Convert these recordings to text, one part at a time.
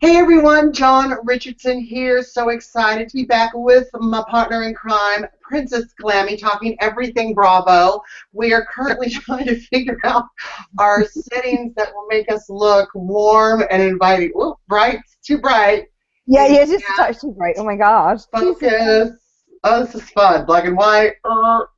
Hey everyone, John Richardson here. So excited to be back with my partner in crime, Princess Glammy, talking everything Bravo. We are currently trying to figure out our settings that will make us look warm and inviting. Ooh, bright, too bright. Yeah, And yeah, just a touch too bright. Oh my gosh. Jesus. focus. Oh, this is fun. Black and white.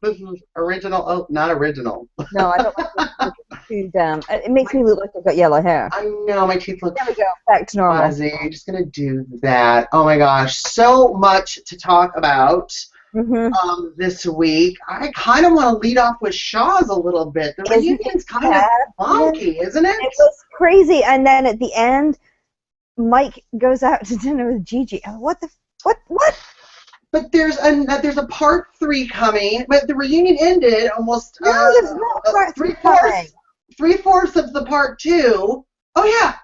This is original. Oh, not original. No, I don't like this too damn. It makes me look like I've got yellow hair. I know my teeth look There we go. Back to normal. fuzzy. I'm just gonna do that. Oh my gosh, so much to talk about Mm-hmm. this week. I kind of want to lead off with Shaw's a little bit. The Isn't reunion's it kind of sad? funky, isn't it? It was crazy, and then at the end, Mike goes out to dinner with Gigi. What the? What? But there's a part 3 coming. But the reunion ended almost No, there's no part 3 coming. 3/4 of the part 2. Oh yeah.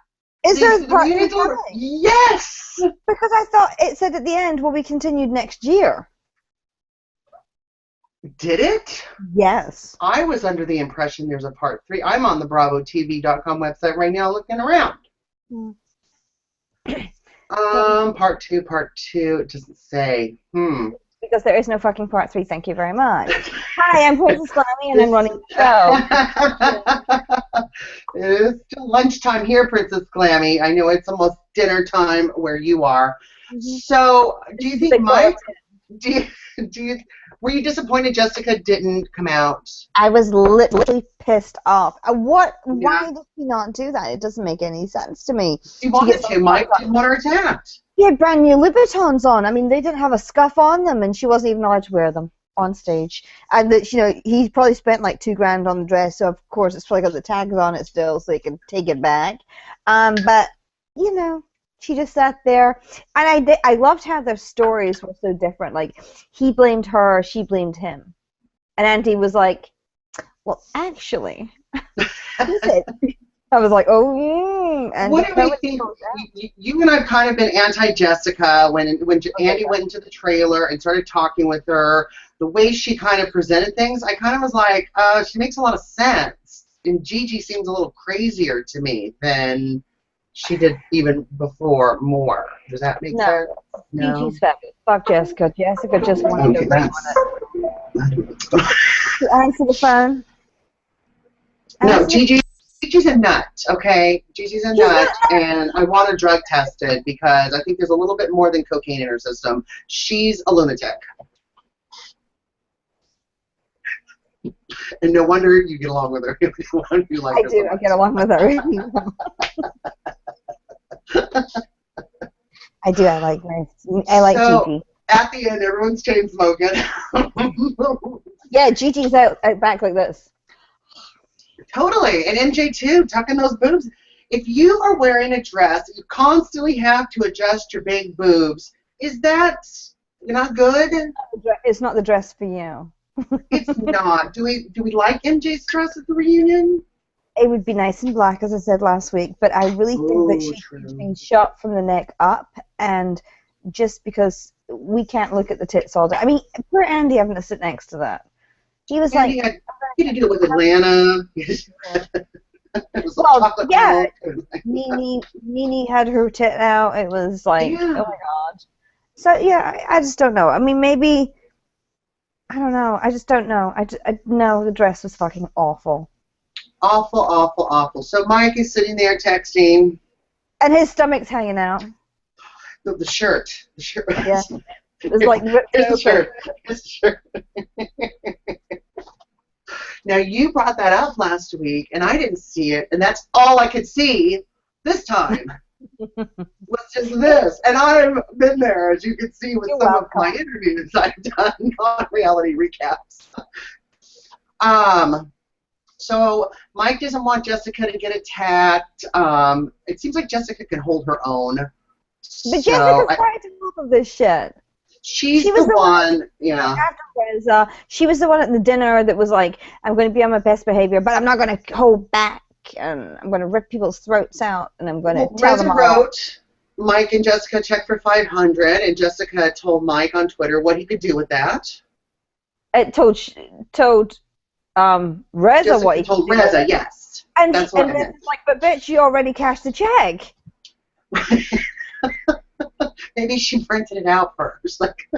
Is there a part 3 reunion's over. coming? Yes. Because I thought it said at the end will be continued next year. Did it? Yes. I was under the impression there's a part 3. I'm on the BravoTV.com website right now looking around. Hmm. Part two. It doesn't say. Because there is no fucking part 3. Thank you very much. Hi, I'm Princess Glammy, and I'm running the show. It is still lunchtime here, Princess Glammy. I know it's almost dinner time where you are. So, do you think Mike? Do you? Were you disappointed Jessica didn't come out? I was literally pissed off. Why Yeah. did she not do that? It doesn't make any sense to me. She wanted to. Mike didn't want her attacked. She had brand new Louboutins on. I mean, they didn't have a scuff on them, and she wasn't even allowed to wear them on stage. And that, he probably spent like $2,000 on the dress, so of course it's probably got the tags on it still, so they can take it back. But she just sat there, and I loved how their stories were so different. Like, he blamed her, she blamed him, and Andy was like, "Well, actually," he said. I was like, "Oh, and what do we think? You and I've kind of been anti-Jessica when Andy went into the trailer and started talking with her. The way she kind of presented things, I kind of was like, she makes a lot of sense. And Gigi seems a little crazier to me than she did even before more. Does that make sense? No. Gigi's fabulous. Fuck Jessica. Jessica just wanted to ring on it. To answer the phone. No, Gigi's a nut, okay? Gigi's a nut, and I want her drug tested because I think there's a little bit more than cocaine in her system. She's a lunatic. And no wonder you get along with her. You like I her do. so I get along with her. I do. I like Gigi. At the end, everyone's chain smoking. Yeah, Gigi's out back like this. Totally. And MJ too, tucking those boobs. If you are wearing a dress, you constantly have to adjust your big boobs. Is that not good? It's not the dress for you. It's not. Do we like MJ's dress at the reunion? It would be nice and black, as I said last week, but I really think that she's been shot from the neck up, and just because we can't look at the tits all day. I mean, poor Andy having to sit next to that. He was Andy had to do it with Atlanta. Well, yeah. Nene had her tit out. It was like, oh my god. So yeah, I just don't know. I mean, maybe I don't know. I just don't know. No, the dress was fucking awful. Awful, awful, awful. So Mike is sitting there texting. And his stomach's hanging out. The shirt. The shirt. Yeah. It was like ripped Here's the open. shirt. Here's the shirt. Now, you brought that up last week, and I didn't see it, and that's all I could see this time was just this. And I've been there, as you can see, with some of my interviews I've done on reality recaps. So Mike doesn't want Jessica to get attacked. It seems like Jessica can hold her own. But Jessica's fighting to move of this shit. She was the one, yeah. After she was the one at the dinner that was like, I'm going to be on my best behavior, but I'm not going to hold back, and I'm going to rip people's throats out, and I'm going to tell them all. wrote, Mike and Jessica checked for $500, and Jessica told Mike on Twitter what he could do with that. It told Reza Jessica what he told could do. Reza, yes. And That's what I then meant. it's like, but bitch, you already cashed the check. Maybe she printed it out first. Like,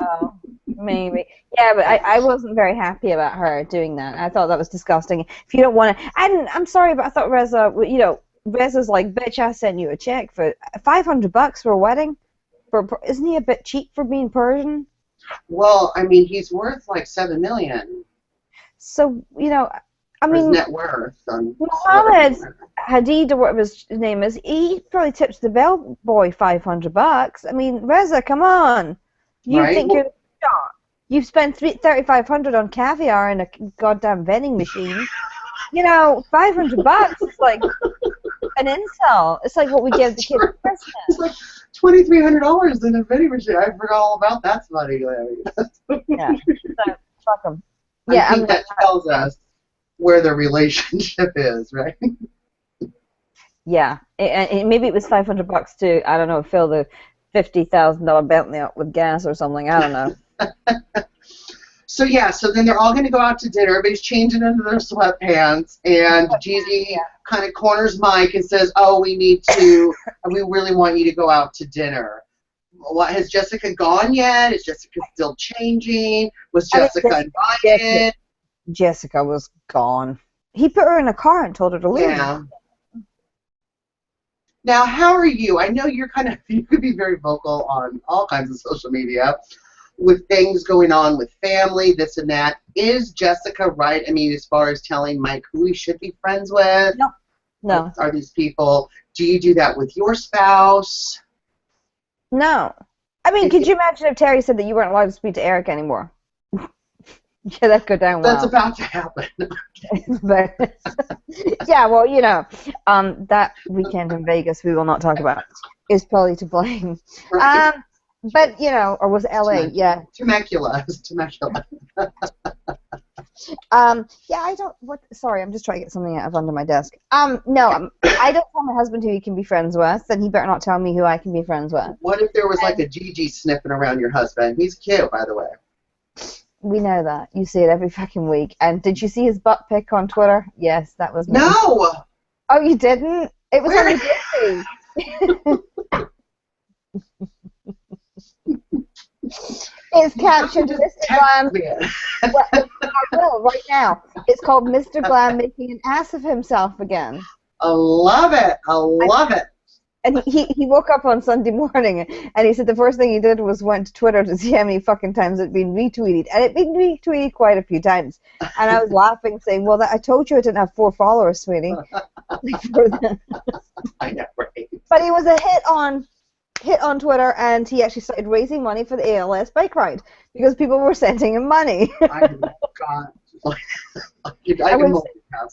Oh, maybe. Yeah, but I wasn't very happy about her doing that. I thought that was disgusting. If you don't want to, and I'm sorry, but I thought Reza, you know, Reza's like, bitch, I sent you a check for $500 for a wedding. Isn't he a bit cheap for being Persian? well, I mean, he's worth like $7 million. So, you know, I Or his mean, net worth on Mohammed Hadid or whatever his name is, he probably tips the bellboy $500. I mean, Reza, come on. You right? think you're the shot. You've spent $3,500 on caviar and a goddamn vending machine. You know, $500 is like an insult. It's like what we give the kids for Christmas. It's like $2,300 in a vending machine. I forgot all about that money. Yeah, so fuck them. I Yeah, think that tells us where the relationship is, right? yeah. Maybe it was $500 to, I don't know, fill the $50,000 Bentley up with gas or something. I don't know. So yeah, so then they're all going to go out to dinner. Everybody's changing into their sweatpants, and Gigi kind of corners Mike and says, "Oh, we really want you to go out to dinner." What, has Jessica gone yet? Is Jessica still changing? Was Jessica invited? Jessica was gone. He put her in a car and told her to leave. Yeah. Now, how are you? I know you could be very vocal on all kinds of social media with things going on with family, this and that. Is Jessica right? I mean, as far as telling Mike who he should be friends with? No. Are these people, do you do that with your spouse? No. I mean, could you imagine if Terry said that you weren't allowed to speak to Eric anymore? Yeah, that'd go down well. That's about to happen. But, yeah, well, you know, that weekend in Vegas we will not talk about is probably to blame. Right. But, you know, or was it LA? Yeah. Temecula. It was Temecula. Yeah, I don't, sorry, I'm just trying to get something out of under my desk. No, I don't tell my husband who he can be friends with, and he better not tell me who I can be friends with. What if there was like a Gigi sniffing around your husband? He's cute, by the way. We know that. You see it every fucking week. And did you see his butt pic on Twitter? Yes, that was me. No! Oh, you didn't? It was on his birthday. It's captioned Mr. Glam. Well, I will, right now. It's called Mr. Glam making an ass of himself again. I love it. I love it. And he woke up on Sunday morning and he said the first thing he did was went to Twitter to see how many fucking times it'd been retweeted. And it'd been retweeted quite a few times. And I was laughing, saying, well, I told you I didn't have 4 followers, sweetie. I know, right? But he was a hit on Twitter, and he actually started raising money for the ALS bike ride because people were sending him money.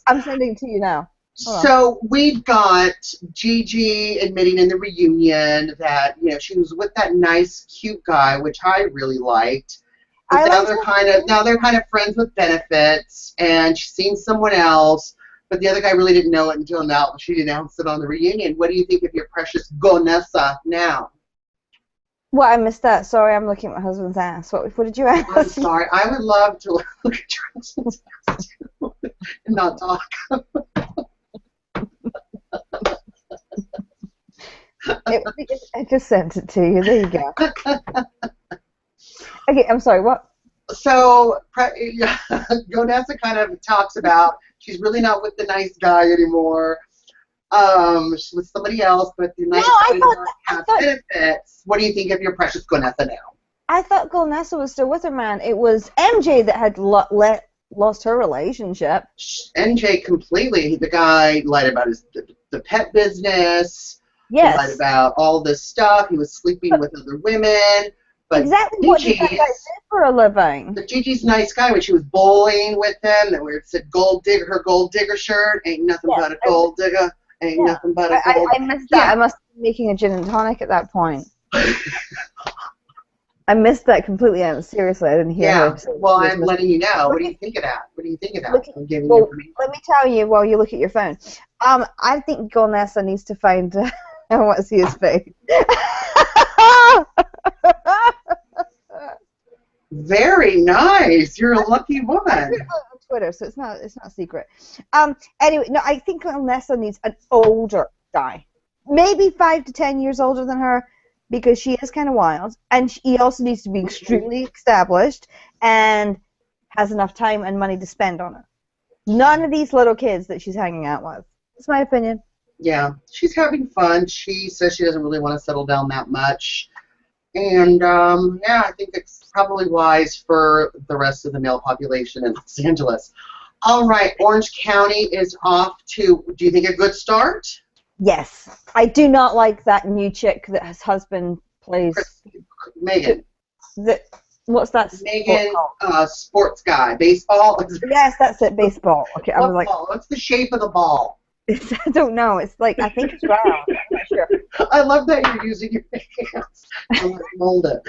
I'm sending it to you now. So we've got Gigi admitting in the reunion that, you know, she was with that nice, cute guy, which I really liked. But now they're kind of friends with benefits, and she's seen someone else. But the other guy really didn't know it until now. She announced it on the reunion. What do you think of your precious Gonessa now? Well, I missed that. Sorry, I'm looking at my husband's ass. What did you ask? I'm sorry. I would love to look at your husband's ass and not talk. I just sent it to you. There you go. Okay, I'm sorry, what? So, Gonessa kind of talks about she's really not with the nice guy anymore. She's with somebody else, but the nice guy doesn't have benefits. What do you think of your precious Gonessa now? I thought Gonessa was still with her man. It was MJ that had lost her relationship. MJ completely. The guy lied about the pet business. Yes. He lied about all this stuff. He was sleeping with other women. But exactly what did that guy do for a living? But Gigi's a nice guy when she was bowling with him, that where it said her gold digger shirt, ain't nothing but a gold digger, ain't nothing but a gold digger. I missed that. I must have been making a gin and tonic at that point. I missed that completely. Seriously, I didn't hear her. Well, I'm letting you know. What do you think of that? What do you think of that? I'm giving you information. Let me tell you while you look at your phone. I think Gonessa needs to find... I want to see his face. Very nice. You're a lucky woman. Twitter, so it's not a secret. Anyway, no, I think Nessa needs an older guy, maybe 5 to 10 years older than her, because she is kind of wild, and he also needs to be extremely established and has enough time and money to spend on her. None of these little kids that she's hanging out with. That's my opinion. Yeah, she's having fun. She says she doesn't really want to settle down that much. And, yeah, I think it's probably wise for the rest of the male population in Los Angeles. All right, Orange County is off to, do you think, a good start? Yes. I do not like that new chick that his husband plays. Megan. What's that? Megan, sports guy. Baseball? Yes, that's it, baseball. Okay, I was like, ball? What's the shape of the ball? I don't know. It's like, I think it's round. I'm not sure. I love that you're using your hands to mold it.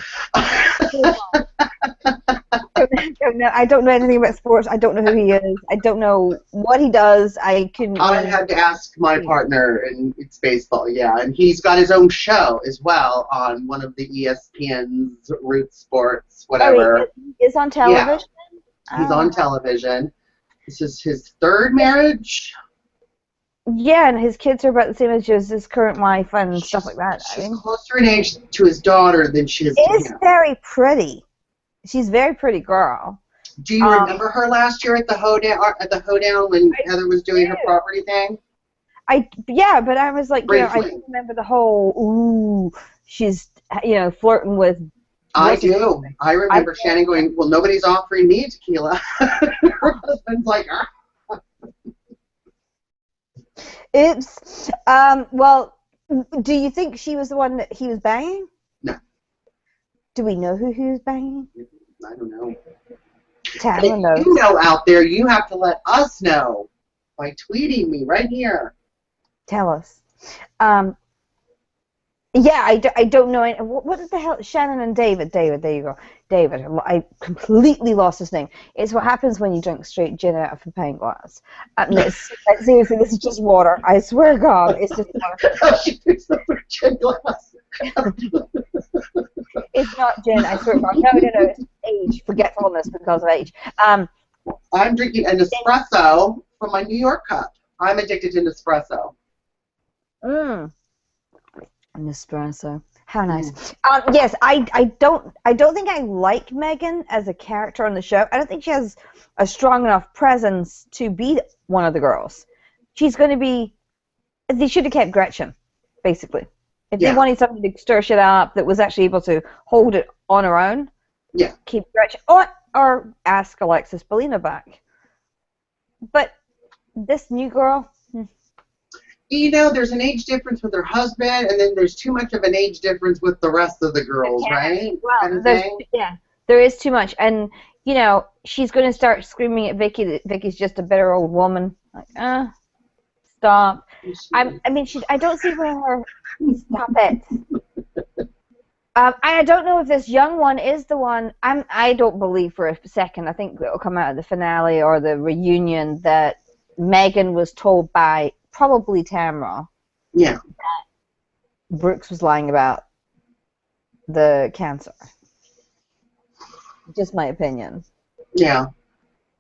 I don't know anything about sports. I don't know who he is. I don't know what he does. I had to ask my partner, and it's baseball, yeah. And he's got his own show as well on one of the ESPN's Root Sports, whatever. Oh, he is on television? Yeah. He's on television. This is his third marriage. Yeah, and his kids are about the same age as his current wife and stuff like that. She's closer in age to his daughter than she is to him. Is very pretty. She's a very pretty girl. Do you remember her last year at the hoedown when Heather was doing her property thing? Yeah, but I was like, Briefly. I don't remember the whole she's flirting with. I do. I remember Shannon going, well, nobody's offering me tequila. Her husband's like, Oops. Well, do you think she was the one that he was banging? No. Do we know who he was banging? I don't know. Tara knows. You know out there, you have to let us know by tweeting me right here. Tell us. Yeah, I don't know. What the hell? Shannon and David. David, there you go. David. I completely lost his name. It's what happens when you drink straight gin out of a pint glass. Seriously, this is just water. I swear to God, it's just water. She picks up her gin glass. It's not gin, I swear to God. No, it's age. Forgetfulness because of age. I'm drinking an espresso from my New York cup. I'm addicted to Nespresso. Nespresso. How nice. Yes, I don't think I like Megan as a character on the show. I don't think she has a strong enough presence to be one of the girls. She's going to be. They should have kept Gretchen, basically. If they wanted somebody to stir shit up that was actually able to hold it on her own, keep Gretchen, or ask Alexis Bellina back. But this new girl. There's an age difference with her husband, and then there's too much of an age difference with the rest of the girls, right? Well, there is too much. And, she's going to start screaming at Vicky that Vicky's just a bitter old woman. Like, stop. I don't see where her... Stop it. I don't know if this young one is the one. I don't believe for a second. I think it'll come out of the finale or the reunion that Megan was told by probably Tamra. Yeah. That Brooks was lying about the cancer. Just my opinion. Yeah.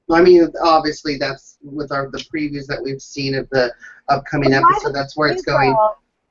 I mean, obviously that's with the previews that we've seen of the upcoming episode. That's where it's going.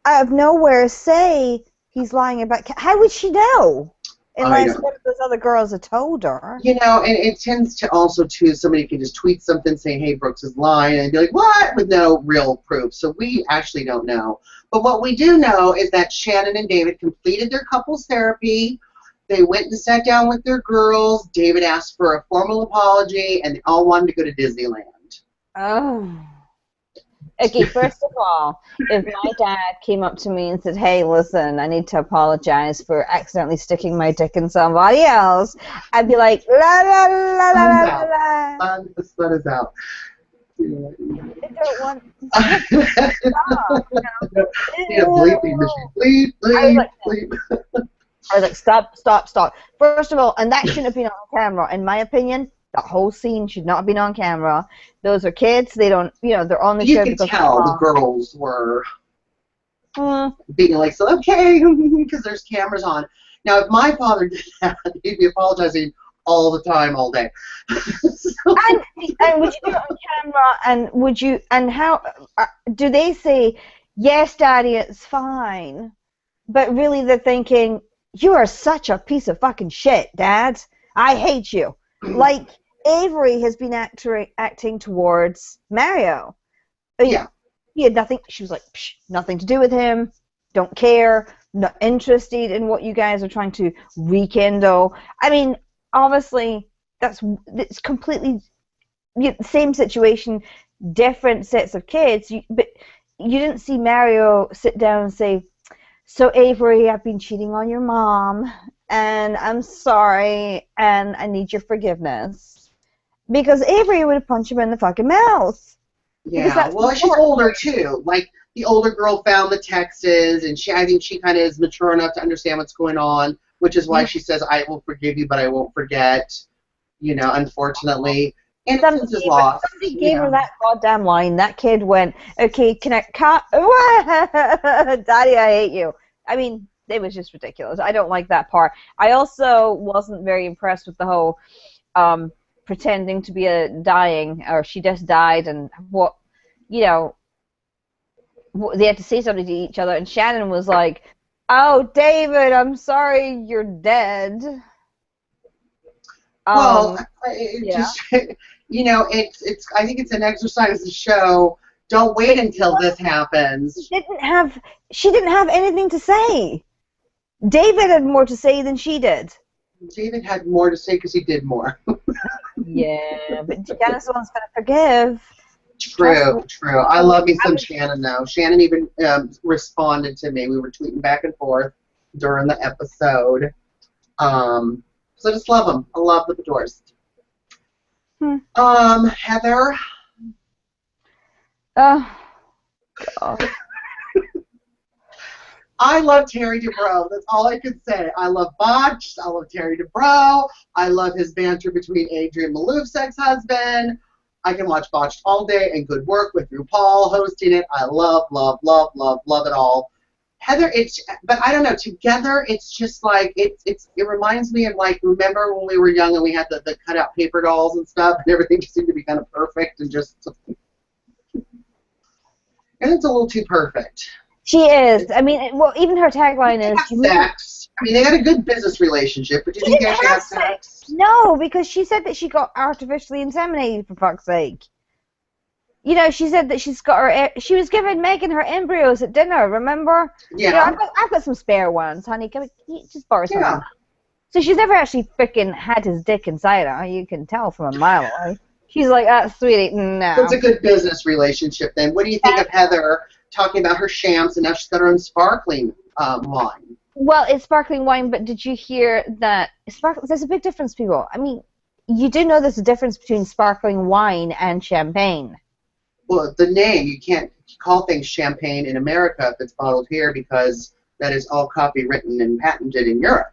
Out of nowhere, say he's lying about. How would she know? Unless one of those other girls had told her. And it tends to also, too, somebody can just tweet something saying, hey, Brooks is lying, and be like, what? With no real proof. So we actually don't know. But what we do know is that Shannon and David completed their couples therapy. They went and sat down with their girls. David asked for a formal apology, and they all wanted to go to Disneyland. Oh. Okay, first of all, if my dad came up to me and said, hey, listen, I need to apologize for accidentally sticking my dick in somebody else, I'd be like, la, la, la, la, la, la. The sun is out. I don't want bleeping machine. Bleep. I was like, stop. First of all, and that shouldn't have been on camera, in my opinion. That whole scene should not have been on camera. Those are kids. They don't, they're on the show. You can tell the girls were being like, so okay, because there's cameras on. Now, if my father did that, he'd be apologizing all the time, all day. And would you do it on camera? And would you? And how do they say, "Yes, Daddy, it's fine," but really they're thinking, "You are such a piece of fucking shit, Dad. I hate you." Like Avery has been acting towards Mario. Yeah. He had nothing. She was like, Psh, nothing to do with him. Don't care. Not interested in what you guys are trying to rekindle. I mean, obviously, it's completely same situation, different sets of kids. But you didn't see Mario sit down and say, "So Avery, I've been cheating on your mom, and I'm sorry, and I need your forgiveness." Because Avery would have punched him in the fucking mouth. Yeah, well, she's older too. Like the older girl found the texts, and I think she kind of is mature enough to understand what's going on, which is why she says, "I will forgive you, but I won't forget." You know, unfortunately, innocence is lost. Somebody gave her that goddamn line. That kid went, "Okay, can I cut?" Daddy, I hate you. I mean, it was just ridiculous. I don't like that part. I also wasn't very impressed with the whole pretending to be dying, or she just died, and what, you know, they had to say something to each other, and Shannon was like, "Oh, David, I'm sorry you're dead." Well, just, you know, it's. I think it's an exercise to show. Don't wait until this happens. She didn't have anything to say. David had more to say than she did. David had more to say because he did more. Yeah, but Shannon's the one's gonna forgive. True. I love me some Shannon though. Shannon even responded to me. We were tweeting back and forth during the episode. So I just love them. I love the Bedores. Heather. Oh, God. I love Terry Dubrow. That's all I can say. I love Botched. I love Terry Dubrow. I love his banter between Adrian Malouf's ex-husband. I can watch Botched all day and Good Work with RuPaul hosting it. I love it all. Heather, but I don't know, together it's just like, it reminds me of, like, remember when we were young and we had the cutout paper dolls and stuff, and everything just seemed to be kind of perfect and just, and it's a little too perfect. She is. I mean, well, even her tagline is... sex. I mean, they had a good business relationship, but do you think they actually have sex? No, because she said that she got artificially inseminated, for fuck's sake. You know, she said that she was giving Megan her embryos at dinner, remember? Yeah. You know, I've got some spare ones, honey. Can you just borrow some? Yeah. So she's never actually freaking had his dick inside her. You can tell from a mile away. She's like, sweetie, no. So it's a good business relationship then. What do you think of Heather talking about her shams and now she's got her own sparkling wine? Well, it's sparkling wine, but did you hear that there's a big difference, people. I mean, you do know there's a difference between sparkling wine and champagne. Well, the name, you can't call things champagne in America if it's bottled here because that is all copywritten and patented in Europe.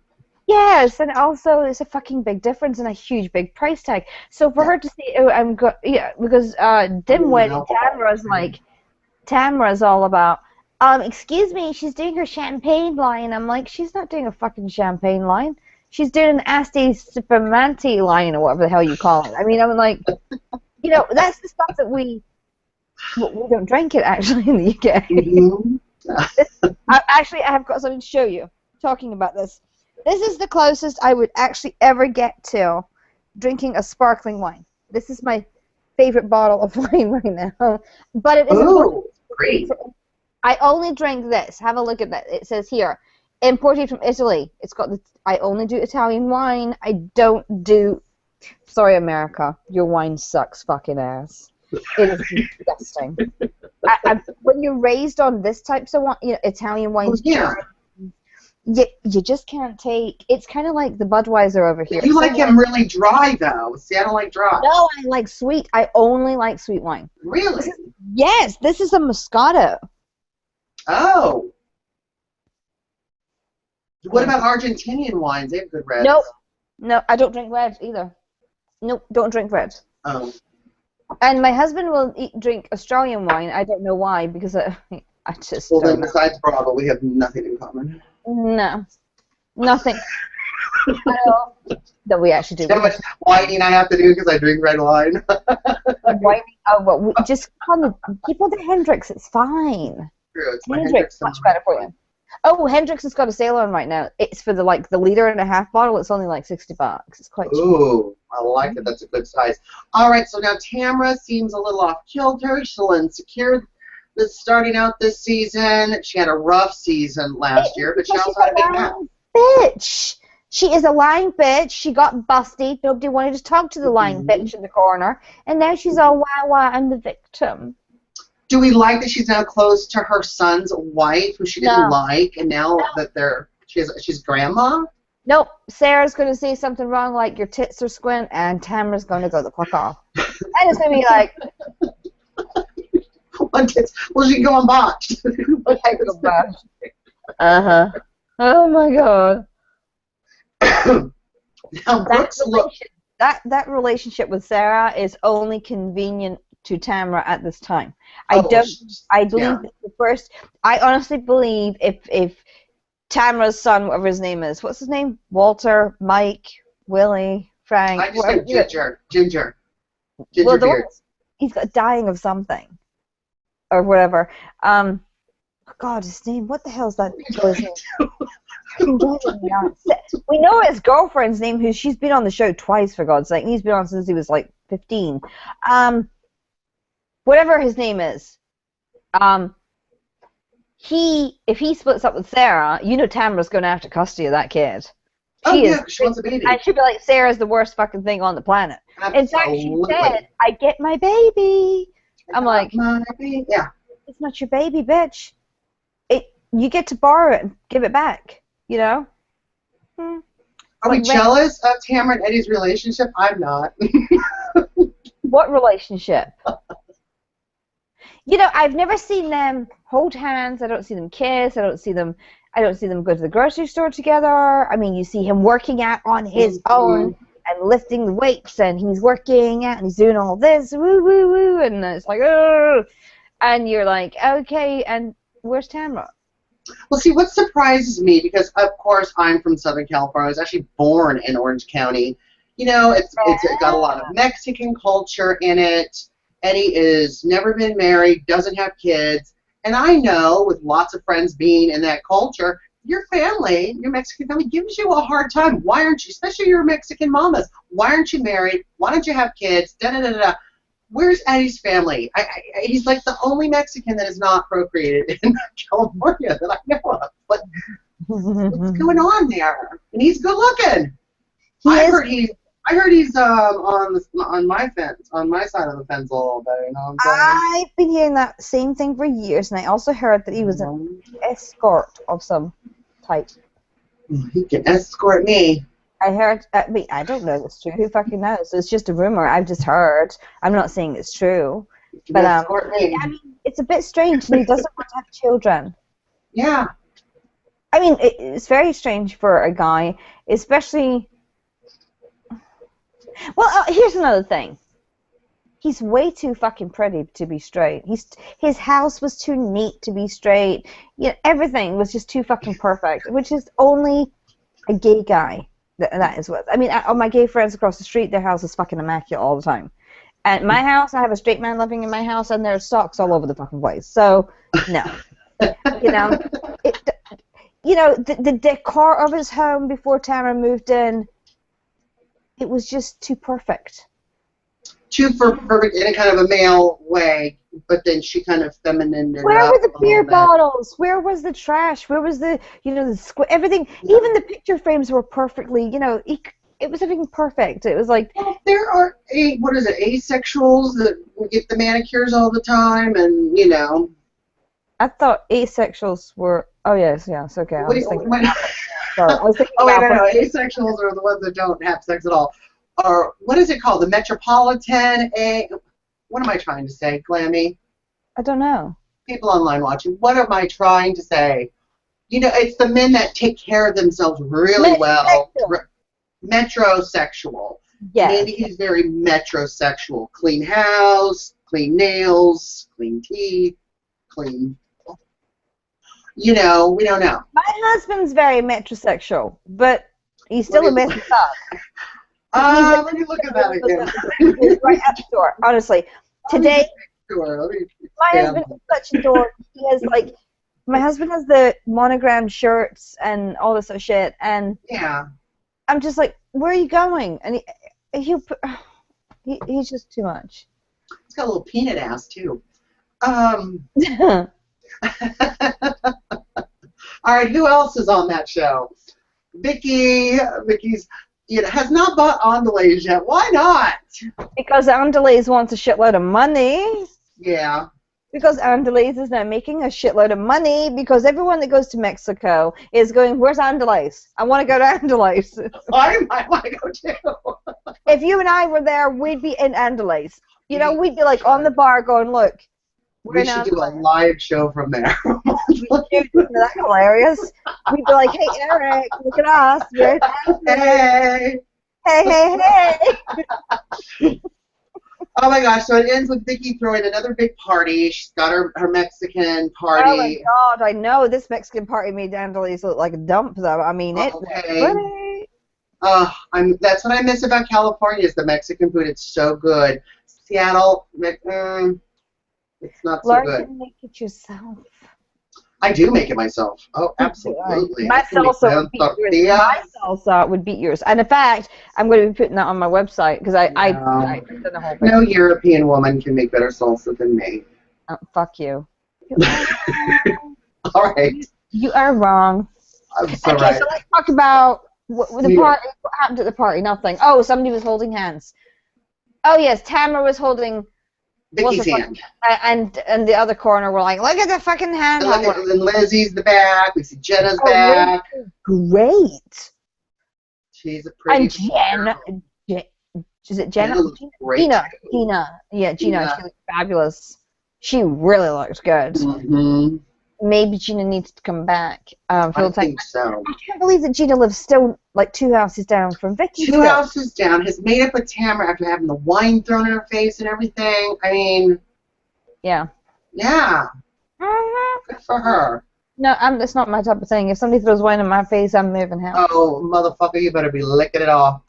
Yes, and also it's a fucking big difference and a huge big price tag. So for her to say, "Oh, because Dimwit Tamara's all about, excuse me, she's doing her champagne line." I'm like, she's not doing a fucking champagne line. She's doing an Asti Spumante line or whatever the hell you call it. I mean, I'm like, you know, that's the stuff that we don't drink it actually in the UK. Mm-hmm. I have got something to show you. Talking about this. This is the closest I would actually ever get to drinking a sparkling wine. This is my favorite bottle of wine right now. But it is important. Great. I only drink this. Have a look at that. It says here, imported from Italy. It's got I only do Italian wine. I don't do... Sorry, America. Your wine sucks fucking ass. It is disgusting. When you're raised on this types of wine, you know, Italian wines... Yeah. You just can't take... It's kind of like the Budweiser over here. You like him really dry, though. See, I don't like dry. No, I like sweet. I only like sweet wine. Really? Yes, this is a Moscato. Oh. What about Argentinian wines? They have good reds. Nope. No, I don't drink red either. Nope, don't drink red. Oh. And my husband will drink Australian wine. I don't know why, because I just Well, don't then know. besides Bravo, we have nothing in common. No. Nothing. That we actually do. How much whining I have to do because I drink red wine. Whining. Oh, well, just keep on the Hendrix. It's fine. True, it's my Hendrix much better for you. Oh, Hendrix has got a sale on right now. It's for the 1.5 liter bottle. It's only like $60. It's quite cheap. Ooh, I like it. That's a good size. All right, so now Tamara seems a little off kilter. She's a little insecure. This starting out this season. She had a rough season last year, but she also had a big match. Bitch. She is a lying bitch. She got busted. Nobody wanted to talk to the lying bitch in the corner. And now she's all, wah, I'm the victim. Do we like that she's now close to her son's wife, who she didn't like, and now that she's grandma? Nope. Sarah's going to say something wrong like your tits are squint, and Tamara's going to go the fuck off. And it's going to be like... Well, she can go on botched. Uh-huh. Oh, my God. Now, that relationship with Sarah is only convenient to Tamara at this time. I honestly believe if Tamara's son, whatever his name is, what's his name? Walter, Mike, Willie, Frank. I just said Ginger. Well, he's got dying of something, or whatever. God, his name. What the hell is that guy's name? We know his girlfriend's name, who she's been on the show twice, for God's sake. He's been on since he was like 15. Whatever his name is. If he splits up with Sarah, Tamara's going to have to custody of that kid. She wants a baby. And she'll be like, Sarah's the worst fucking thing on the planet. Absolutely. In fact, she said, I get my baby. I'm like, yeah. It's not your baby, bitch. You get to borrow it and give it back, Are we jealous of Tamara and Eddie's relationship? I'm not. What relationship? I've never seen them hold hands. I don't see them kiss. I don't see them go to the grocery store together. I mean, you see him working out on his own and lifting the weights, and he's working out and he's doing all this, woo, woo, woo, and it's like, oh, and you're like, okay, and where's Tamara? Well, see, what surprises me, because of course I'm from Southern California. I was actually born in Orange County. It's got a lot of Mexican culture in it. Eddie is never been married, doesn't have kids, and I know, with lots of friends being in that culture, your family, your Mexican family, gives you a hard time. Why aren't you, especially your Mexican mamas, why aren't you married? Why don't you have kids? Da-da-da-da-da. Where's Eddie's family? He's like the only Mexican that is not procreated in California that I know of. But what's going on there? And he's good looking. I heard he's on my fence, on my side of the fence a little bit. What I'm saying? I've been hearing that same thing for years, and I also heard that he was an escort of some type. He can escort me. I heard. I don't know if it's true. Who fucking knows? It's just a rumor. I've just heard. I'm not saying it's true, but I mean, it's a bit strange. He doesn't want to have children. Yeah. I mean, it's very strange for a guy, especially. Well, here's another thing. He's way too fucking pretty to be straight. His house was too neat to be straight. Everything was just too fucking perfect, which is only a gay guy. That is what I mean. All my gay friends across the street, their house is fucking immaculate all the time. At my house, I have a straight man living in my house, and there's socks all over the fucking place. So, no, the decor of his home before Tamara moved in, it was just too perfect. Too perfect in a kind of a male way, but then she kind of feminine. Where were the beer bottles? Where was the trash? Where was the everything? Yeah. Even the picture frames were perfectly, it was everything perfect. It was like. Well, there are asexuals that get the manicures all the time, and I thought asexuals were. Oh yes, okay. I was thinking. Asexuals are the ones that don't have sex at all. Or what is it called? The Metropolitan? What am I trying to say, Glammy? I don't know. People online watching, what am I trying to say? It's the men that take care of themselves really well. Metrosexual. Yeah. Maybe he's very metrosexual. Clean house, clean nails, clean teeth, clean. We don't know. My husband's very metrosexual, but He's still the best in class. Let me look at that again. He's right at the door, honestly. Today, my husband is such a dork. He has, like, my husband has the monogrammed shirts and all this sort of shit, and yeah. I'm just like, where are you going? And he's just too much. He's got a little peanut ass, too. All right, who else is on that show? Vicky's has not bought Andalays yet. Why not? Because Andalays wants a shitload of money. Yeah. Because Andalays is now making a shitload of money because everyone that goes to Mexico is going, where's Andalays? I want to go to Andalays. I might want to go too. If you and I were there, we'd be in Andalays. You know, we'd be like on the bar going, look. We should do a live show from there. That's hilarious. We'd be like, hey, Eric, look at us. We're hey. Hey. Oh my gosh, so it ends with Vicky throwing another big party. She's got her Mexican party. Oh my God, I know. This Mexican party made Andalays look like a dump, though. I mean, it was pretty. That's what I miss about California is the Mexican food. It's so good. Seattle, it's not so good. Learn to make it yourself. I do make it myself. Oh, absolutely. My salsa would beat yours. And in fact, I'm going to be putting that on my website because I've done the whole thing. No European woman can make better salsa than me. Oh, fuck you. All right. You are wrong. I'm so okay, right. so let's talk about what happened at the party. Nothing. Oh, somebody was holding hands. Oh yes, Tamara was holding Vicky's hand. And the other corner were like, look at the fucking hand. And then Lizzie's the back. We see Jenna's back. Great. She's a pretty. And is it Jenna? Gina. Yeah, Gina. She looks fabulous. She really looks good. Mm-hmm. Maybe Gina needs to come back. I think so. I can't believe that Gina lives still like 2 houses down from Vicky. 2 houses down. Has made up with Tamara after having the wine thrown in her face and everything. I mean. Yeah. Yeah. Mm-hmm. Good for her. No, it's not my type of thing. If somebody throws wine in my face, I'm moving house. Oh, motherfucker, you better be licking it off.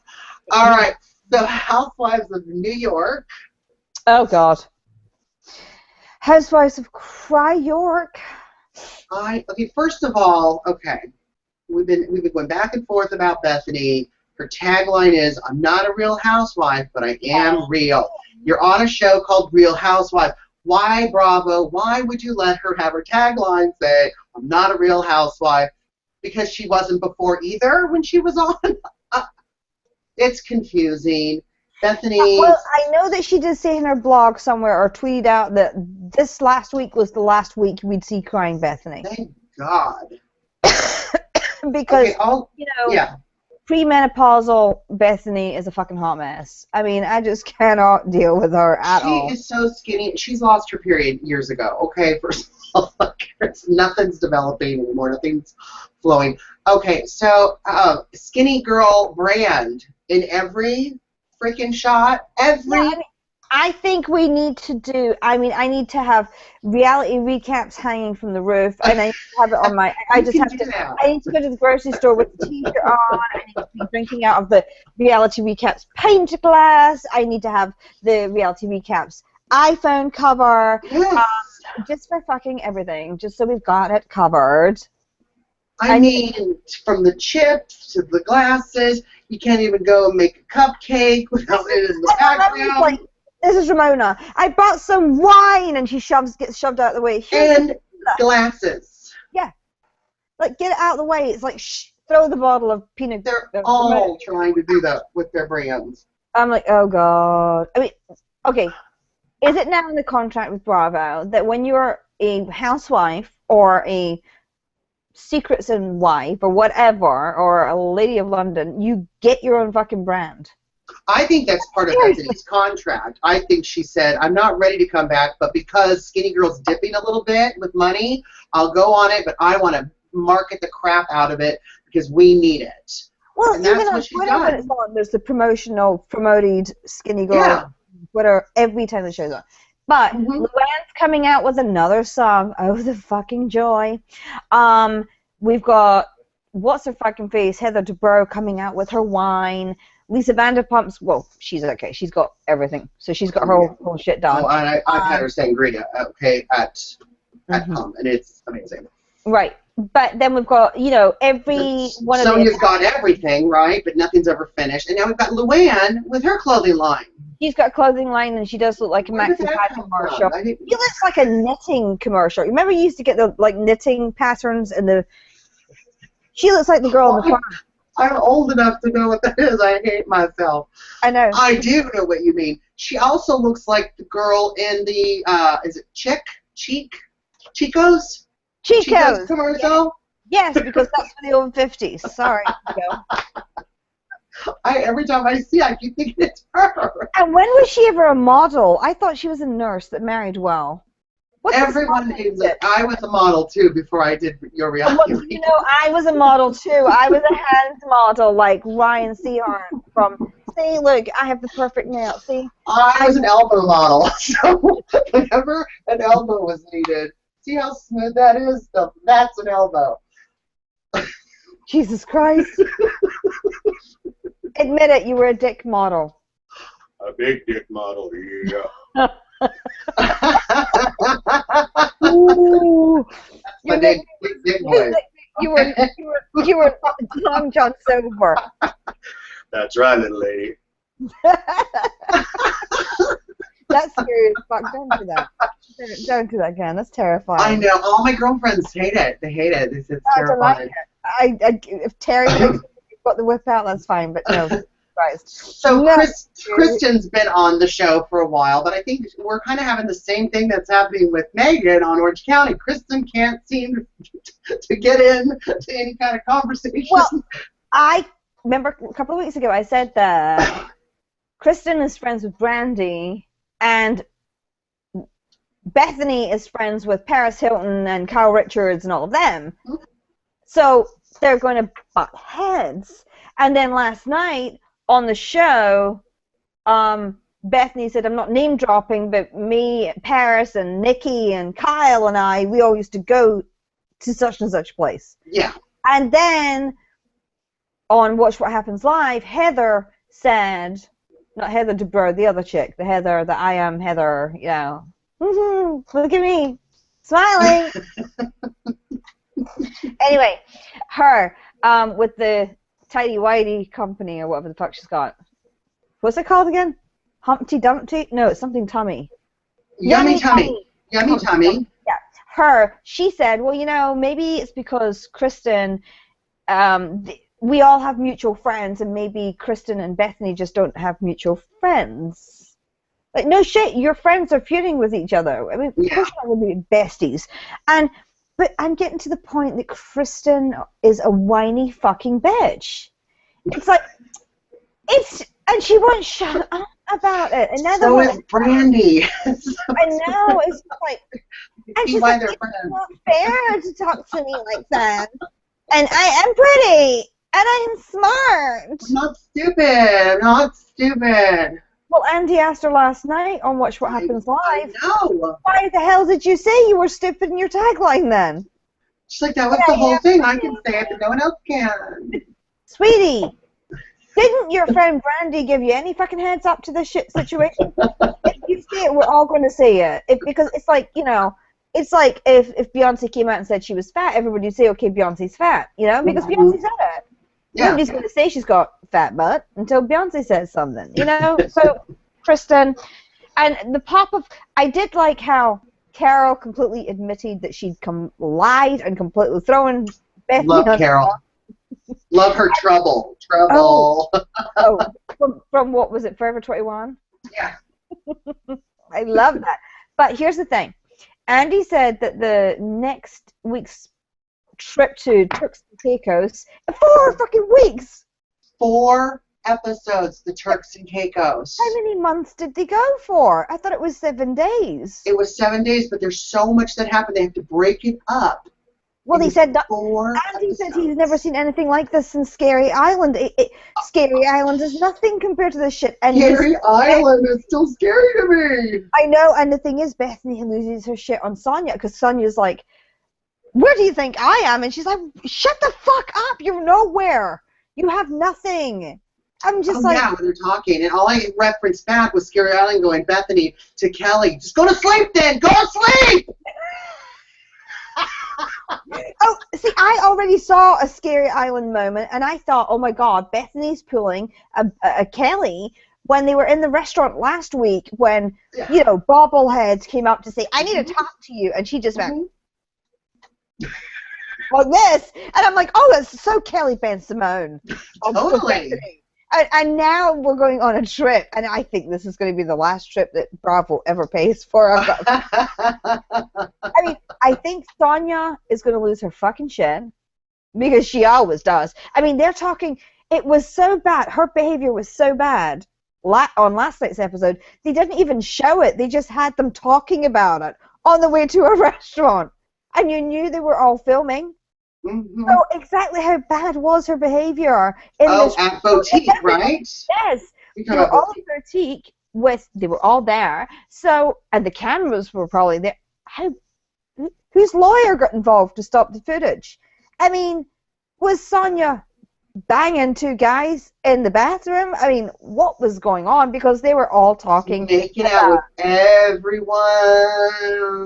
All right. So, Housewives of New York. Oh God. Housewives of Cry York. Okay, first of all, okay, we've been going back and forth about Bethany. Her tagline is, I'm not a real housewife, but I am real. You're on a show called Real Housewives. Why, Bravo, why would you let her have her tagline say, I'm not a real housewife? Because she wasn't before either when she was on? It's confusing. Bethany. Well, I know that she did say in her blog somewhere or tweeted out that this last week was the last week we'd see crying Bethany. Thank God. Because, yeah. Premenopausal Bethany is a fucking hot mess. I mean, I just cannot deal with her at all. She is so skinny. She's lost her period years ago. Okay, first of all, nothing's developing anymore. Nothing's flowing. Okay, so skinny girl brand in every freaking shot. I think we need to do. I mean, I need to have reality recaps hanging from the roof, and I need to have it on my. I need to go to the grocery store with the T-shirt on. I need to be drinking out of the reality recaps pint glass. I need to have the reality recaps iPhone cover. Yes. Just for fucking everything, just so we've got it covered. I mean, from the chips to the glasses, you can't even go and make a cupcake without it in the background. Like, this is Ramona. I bought some wine, and she gets shoved out of the way. And glasses. Yeah. Like, get it out of the way. It's like, shh, throw the bottle of peanut. They're all trying to do that with their brands. I'm like, oh, God. I mean, okay. Is it now in the contract with Bravo that when you're a housewife or a Secrets and wife or whatever, or a Lady of London, you get your own fucking brand? I think that's part of Bethany's contract. I think she said, I'm not ready to come back, but because Skinny Girl's dipping a little bit with money, I'll go on it, but I want to market the crap out of it because we need it. Well, and even that's on what she's Twitter done. when it's on, there's the promoted Skinny Girl Twitter every time the show's on. But Luann's coming out with another song. Oh, the fucking joy. We've got what's her fucking face? Heather Dubrow coming out with her wine. Lisa Vanderpump's, well, she's okay. She's got everything. So she's got her whole shit done. Oh, and I've had her sangria, okay, at home, and it's amazing. Right. But then we've got, you know, every one of the... Sonia's got everything, right? But nothing's ever finished. And now we've got Luann with her clothing line. She's got a clothing line, and she does look like a Maxi Pad commercial. She looks like a knitting commercial. Remember you used to get the, like, knitting patterns and the... She looks like the girl on the farm. I'm old enough to know what that is. I hate myself. I know. I do know what you mean. She also looks like the girl in the, is it Chico's? Chico's commercial? Yes, because that's for the old 50s. Sorry. Every time I see her, I keep thinking it's her. And when was she ever a model? I thought she was a nurse that married well. Everyone is I was a model too before I did your reality. Well, you know, I was a model too. I was a hand model like Ryan Seahorn from See, look, I have the perfect nail. See? I was an elbow model. So whenever an elbow was needed, see how smooth that is? That's an elbow. Jesus Christ. Admit it, you were a dick model. A big dick model, yeah. Ooh, big boy. You were Long John Silver. That's right, little lady. That's scary as fuck. Don't do that. Don't do that again. That's terrifying. I know. All my girlfriends hate it. They hate it. They say it's terrifying. If Terry thinks you've got the whip out, that's fine. But no. Christ. So Kristen's been on the show for a while, but I think we're kind of having the same thing that's happening with Megan on Orange County. Kristen can't seem to get in to any kind of conversation. Well, I remember a couple of weeks ago I said that Kristen is friends with Brandy and Bethany is friends with Paris Hilton and Kyle Richards and all of them. So they're going to butt heads. And then last night on the show, Bethany said, I'm not name dropping, but me, Paris, and Nikki, and Kyle, and we all used to go to such and such place. Yeah. And then on Watch What Happens Live, Heather said, not Heather Dubrow, the other chick, the Heather, the I am Heather, you know, look at me, smiling. Anyway, her with the Tidy Whitey company or whatever the fuck she's got. What's it called again? Humpty Dumpty? No, it's something tummy. Yummy Tummy. Yummy Tummy. Yeah. Her, she said, well, you know, maybe it's because Kristen, we all have mutual friends, and maybe Kristen and Bethany just don't have mutual friends. Like, no shit, your friends are feuding with each other. I mean, of course not going to be besties. But I'm getting to the point that Kristen is a whiny fucking bitch. It's like, and she won't shut up about it. And now so is Brandy. I know, it's like, and she's like, it's not fair to talk to me like that. And I am pretty, and I am smart. Not stupid, not stupid. Well, Andy asked her last night on Watch What Happens Live. No. Why the hell did you say you were stupid in your tagline then? She's like, that was the whole thing. I can say it, but no one else can. Sweetie, didn't your friend Brandy give you any fucking heads up to this shit situation? If you say it, we're all going to say it. Because it's like, you know, it's like if Beyonce came out and said she was fat, everybody would say, okay, Beyonce's fat, you know, because Beyonce said it. Yeah. Nobody's going to say she's got fat butt until Beyonce says something, you know? So, Kristen, and the I did like how Carol completely admitted that she'd lied and completely thrown Bethany. Love Carol. Love her trouble. From what was it, Forever 21? Yeah. I love that. But here's the thing. Andy said that the next week's trip to Turks and Caicos, 4 fucking weeks. 4 episodes, the Turks and Caicos. How many months did they go for? I thought it was 7 days. It was 7 days, but there's so much that happened. They have to break it up. Well, he said that. Andy said he's never seen anything like this in Scary Island. Scary Island is nothing compared to this shit. And Scary Island is still scary to me. I know, and the thing is, Bethany loses her shit on Sonia because Sonia's like, where do you think I am? And she's like, shut the fuck up. You're nowhere. You have nothing. I'm just like... yeah, when they're talking. And all I referenced back was Scary Island going, Bethany, to Kelly, just go to sleep then. Go to sleep. Oh, see, I already saw a Scary Island moment, and I thought, oh my God, Bethany's pulling a Kelly when they were in the restaurant last week when, you know, bobbleheads came up to say, I need to talk to you, and she just went like this, and I'm like, oh, that's so Kelly Ben Simone. Totally. And now we're going on a trip, and I think this is going to be the last trip that Bravo ever pays for. I mean, I think Sonia is going to lose her fucking shit, because she always does. I mean, they're talking, it was so bad, her behavior was so bad on last night's episode, they didn't even show it, they just had them talking about it on the way to a restaurant, and you knew they were all filming. So exactly how bad was her behavior in this at Boutique, right? Yes, they were all at Boutique they were all there. So, and the cameras were probably there. Whose lawyer got involved to stop the footage? I mean, was Sonia banging two guys in the bathroom? I mean, what was going on? Because they were all talking. Making out with everyone.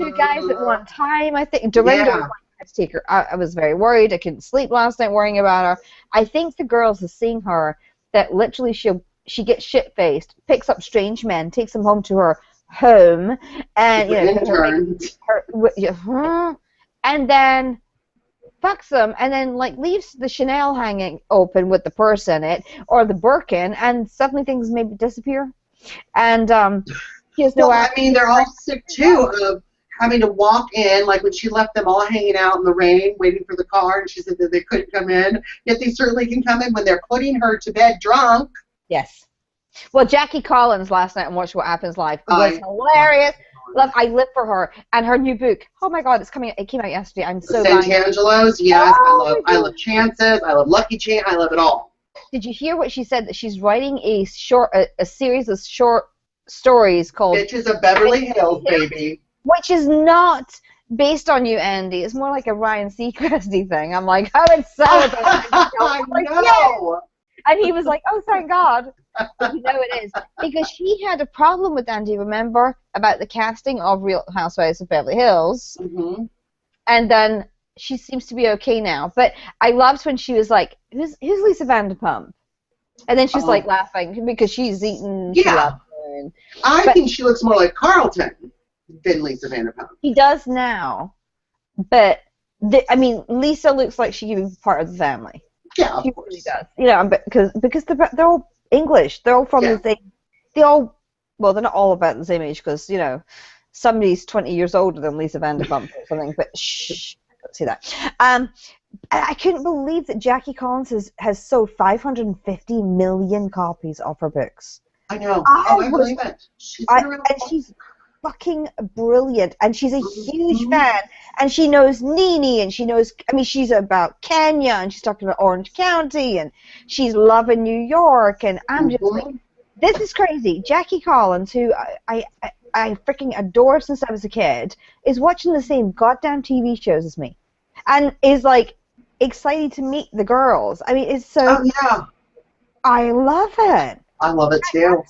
Two guys at one time, I think. Dorinda was like, to take her. I was very worried. I couldn't sleep last night worrying about her. I think the girls have seen her that literally she gets shit-faced, picks up strange men, takes them home to her home, and and then fucks them, and then like leaves the Chanel hanging open with the purse in it or the Birkin, and suddenly things maybe disappear. And he has no. I mean, they're all sick too of having to walk in, like when she left them all hanging out in the rain, waiting for the car, and she said that they couldn't come in, yet they certainly can come in when they're putting her to bed drunk. Yes. Well, Jackie Collins last night on Watch What Happens Live was hilarious. I live for her, and her new book. Oh my God, it came out yesterday. I'm so Santangelo's, yes. I love Chances. I love Lucky Chance. I love it all. Did you hear what she said? That she's writing a series of short stories called Bitches of Beverly Hills, baby. Which is not based on you, Andy. It's more like a Ryan Seacresty thing. I'm like, how excited! I know. And he was like, oh, thank God. But you know it is. Because she had a problem with Andy, remember, about the casting of Real Housewives of Beverly Hills. And then she seems to be okay now. But I loved when she was like, who's Lisa Vanderpump? And then she's like laughing because she's eaten. Yeah. I think she looks more like Carlton than Lisa Vanderpump. She does now. But, I mean, Lisa looks like she could be part of the family. Yeah, of she course. Really does. You know, because they're all English. They're all from the same. Well, they're not all about the same age because, you know, somebody's 20 years older than Lisa Vanderpump or something. But shh, don't say that. I couldn't believe that Jackie Collins has sold 550 million copies of her books. I know. I believe it. She's fucking brilliant, and she's a huge fan, and she knows Nene, and she knows, I mean, she's about Kenya, and she's talking about Orange County, and she's loving New York, and I'm just like, this is crazy. Jackie Collins, who I freaking adore since I was a kid, is watching the same goddamn TV shows as me, and is like excited to meet the girls. I mean, it's so. Oh yeah. I love it. I love it too.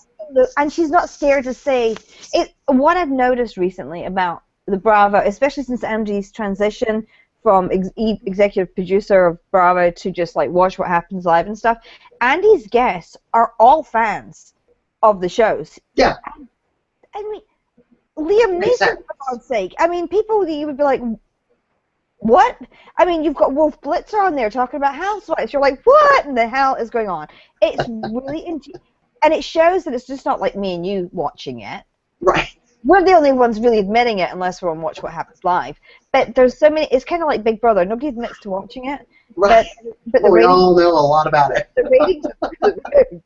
And she's not scared to say it. What I've noticed recently about the Bravo, especially since Andy's transition from executive producer of Bravo to just like Watch What Happens Live and stuff, Andy's guests are all fans of the shows. Yeah. I mean, Liam Neeson, for God's sake. I mean, people you would be like, what? I mean, you've got Wolf Blitzer on there talking about housewives. You're like, what in the hell is going on? It's really and it shows that it's just not like me and you watching it. Right. We're the only ones really admitting it unless we're on Watch What Happens Live. But there's so many, it's kind of like Big Brother. Nobody admits to watching it. Right. But the we all know a lot about it. The ratings are,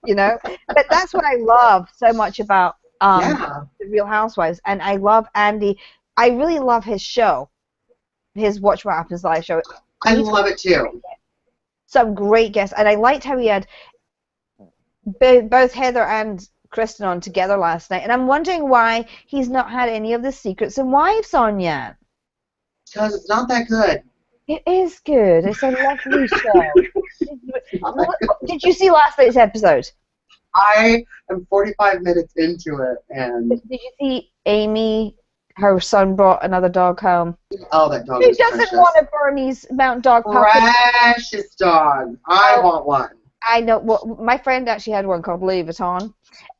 you know. But that's what I love so much about The Real Housewives. And I love Andy. I really love his show, his Watch What Happens Live show. I love it too. Some great guests. And I liked how he had both Heather and Kristen on together last night, and I'm wondering why he's not had any of the Secrets and Wives on yet. Because it's not that good. It is good. It's a lovely show. Not that good. Did you see last night's episode? I am 45 minutes into it, and Did you see Amy? Her son brought another dog home. oh, that dog Who is doesn't precious. want a Bernese Mountain Dog puppy? Precious dog. I want one. I know. Well, my friend actually had one called Louis Vuitton,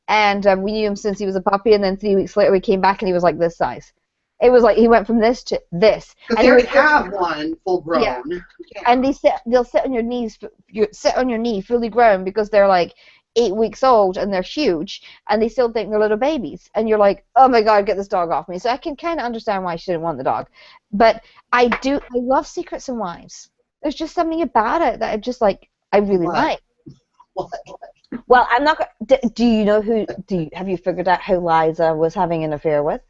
and we knew him since he was a puppy. And then 3 weeks later, we came back, and he was like this size. It was like he went from this to this. Because they already have one full grown. Yeah. And they'll sit on your knees. You sit on your knee, fully grown, because they're like 8 weeks old and they're huge, and they still think they're little babies. And you're like, oh my God, get this dog off me. So I can kind of understand why she didn't want the dog. But I love Secrets and Wives. There's just something about it that I really like. What? Well, I'm not. Do you know who? Have you figured out who Liza was having an affair with?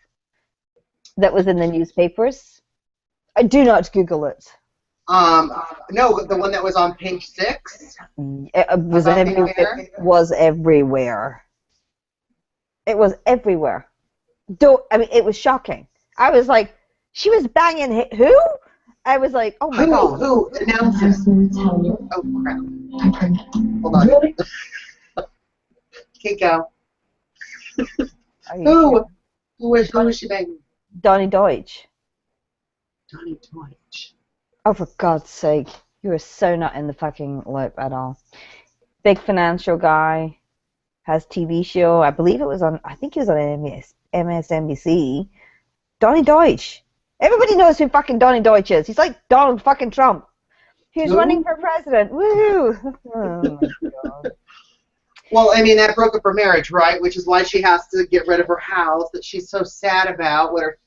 That was in the newspapers. Do not Google it. No, the one that was on page 6. It was everywhere. It was everywhere. It was everywhere. It was shocking. I was like, she was banging who? I was like, oh my God. Who announces? Oh crap. Hold on. Kiko. Who is she banging? Donnie Deutsch. Donnie Deutsch. Oh, for God's sake. You are so not in the fucking loop at all. Big financial guy. Has TV show. I believe it was on, I think it was on MSNBC. Donnie Deutsch. Everybody knows who fucking Donnie Deutsch is. He's like Donald fucking Trump. He's running for president. Woohoo! Oh, my God. Well, I mean, that broke up her marriage, right? Which is why she has to get rid of her house that she's so sad about. What her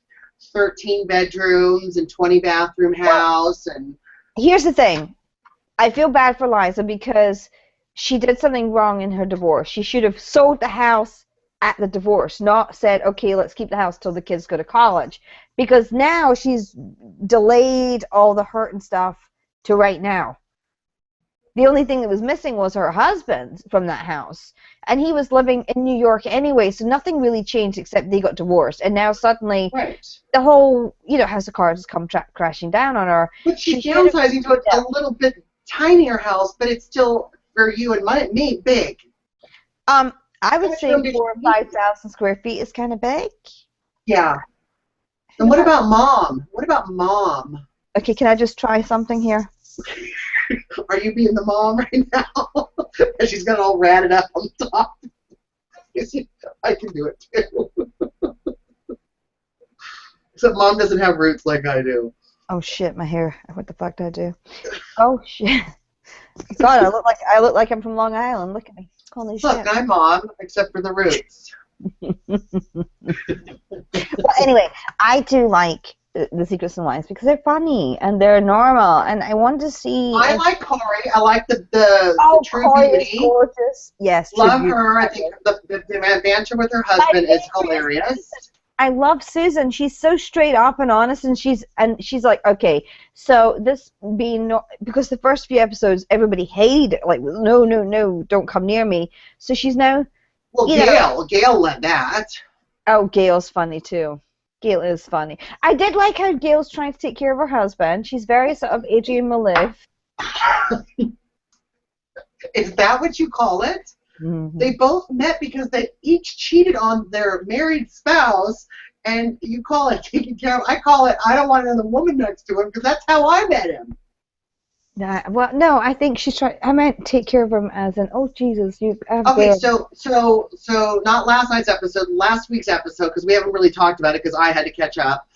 13 bedrooms and 20 bathroom house. And here's the thing. I feel bad for Liza because she did something wrong in her divorce. She should have sold the house at the divorce, not said, okay, let's keep the house till the kids go to college. Because now she's delayed all the hurt and stuff to right now. The only thing that was missing was her husband from that house. And he was living in New York anyway, so nothing really changed except they got divorced. And now suddenly the whole, House of Cards has come crashing down on her. But she's downsizing to a little bit tinier house, but it's still, for you and me, big. I would say 4,000 or 5,000 square feet is kind of big. Yeah. And what about Mom? What about Mom? Okay, can I just try something here? Are you being the mom right now? And she's got it all ratted up on top. I can do it too. Except Mom doesn't have roots like I do. Oh shit, my hair. What the fuck did I do? Oh shit. God, I look like I'm from Long Island. Look at me. Holy shit. Look, I'm Mom, except for the roots. Well, anyway, I do like the Secrets and Wives because they're funny and they're normal, and I want to see. I like Corey. I like the True Corey Beauty. Is gorgeous. Yes, love her. I think the banter with her husband is hilarious. I love Susan. She's so straight up and honest, and she's like, okay, so this being because the first few episodes everybody hated it, like no, don't come near me. So she's now. Well, Gail led that. Oh, Gail's funny too. Gail is funny. I did like how Gail's trying to take care of her husband. She's very sort of Adrienne Maloof. Is that what you call it? Mm-hmm. They both met because they each cheated on their married spouse, and you call it taking care of. I call it I don't want another woman next to him because that's how I met him. Well, no, I think she's trying. I meant take care of him as an. Oh Jesus, you. Okay, so not last night's episode, last week's episode, because we haven't really talked about it because I had to catch up.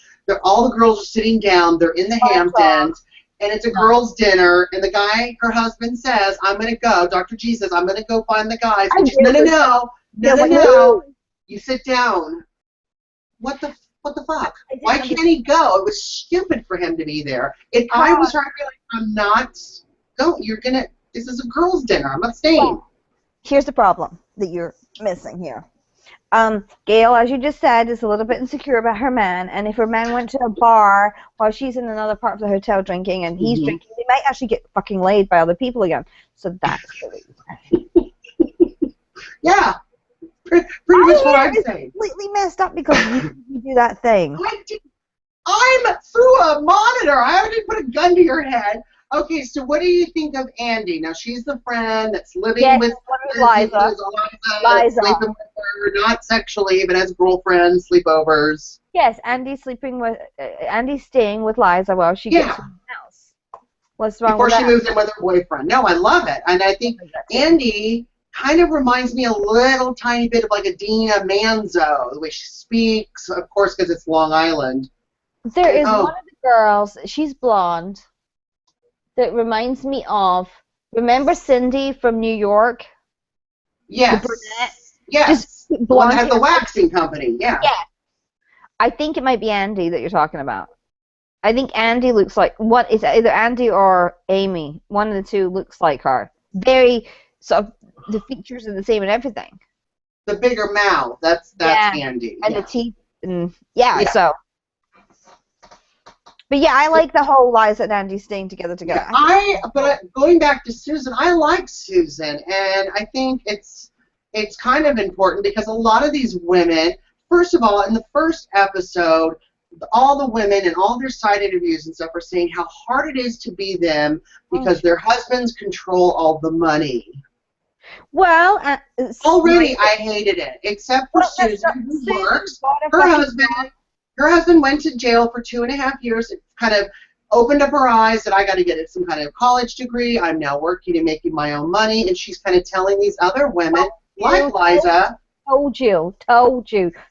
All the girls are sitting down. They're in the Hamptons, and it's a girls' dinner. And the guy, her husband, says, "I'm gonna go." Dr. G says, "I'm gonna go find the guys." And she's, no. You sit down. What the fuck? Why can't he go? It was stupid for him to be there. If I was her, I'd be like, I'm not going. This is a girls' dinner. I'm not staying. Well, here's the problem that you're missing here. Gail, as you just said, is a little bit insecure about her man, and if her man went to a bar while she's in another part of the hotel drinking and he's drinking, they might actually get fucking laid by other people again. So that's the reason. Yeah. Pretty much what I'm saying. Completely messed up because you do that thing. I'm through a monitor. I didn't put a gun to your head. Okay, so what do you think of Andy? Now, she's the friend that's living with Liza. sleeping with her, not sexually, but as girlfriend, sleepovers. Yes, Andy's staying with Liza while she gets in the house. What's wrong Before with she that? moves in with her boyfriend. No, I love it. And I think Andy kind of reminds me a little tiny bit of like a Dina Manzo, the way she speaks, of course, because it's Long Island. There is one of the girls, she's blonde, that reminds me of, remember Cindy from New York? Yes. The brunette? Yes. Just The one blonde that has the waxing company, yeah. Yeah. I think it might be Andy that you're talking about. I think Andy looks like, what is either Andy or Amy? One of the two looks like her. Very, sort of, the features are the same and everything. The bigger mouth, that's Andy. And the teeth, and so. But yeah, I like the whole Liza and Andy staying together. But going back to Susan, I like Susan, and I think it's kind of important because a lot of these women, first of all, in the first episode, all the women and all their side interviews and stuff are saying how hard it is to be them because their husbands control all the money. Well, already I hated it, except for Susan, who works. Her husband went to jail for 2.5 years. It kind of opened up her eyes that I got to get some kind of college degree. I'm now working and making my own money, and she's kind of telling these other women, like Liza. Told you.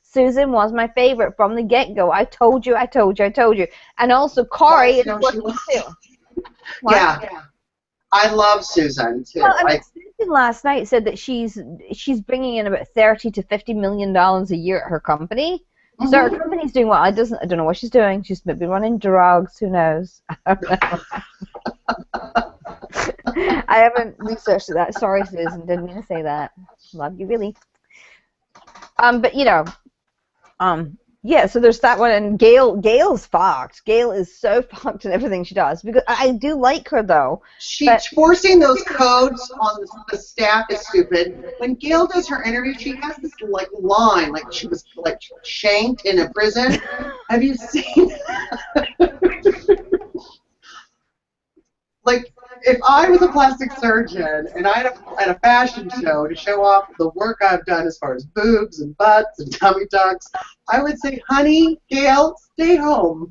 Susan was my favorite from the get-go. I told you. And also, Corey is working too. Yeah. I love Susan too. Well, Susan last night said that she's bringing in about $30 to $50 million a year at her company. So her company's doing well. I don't know what she's doing. She's maybe running drugs. Who knows? I haven't researched that. Sorry, Susan. Didn't mean to say that. Love you, really. But yeah. So there's that one, and Gail's fucked. Gail is so fucked in everything she does. Because I do like her though. She's forcing those codes on the staff is stupid. When Gail does her interview, she has this like line, like she was like shanked in a prison. Have you seen? Like, if I was a plastic surgeon and I had a fashion show to show off the work I've done as far as boobs and butts and tummy tucks, I would say, honey, Gail, stay home.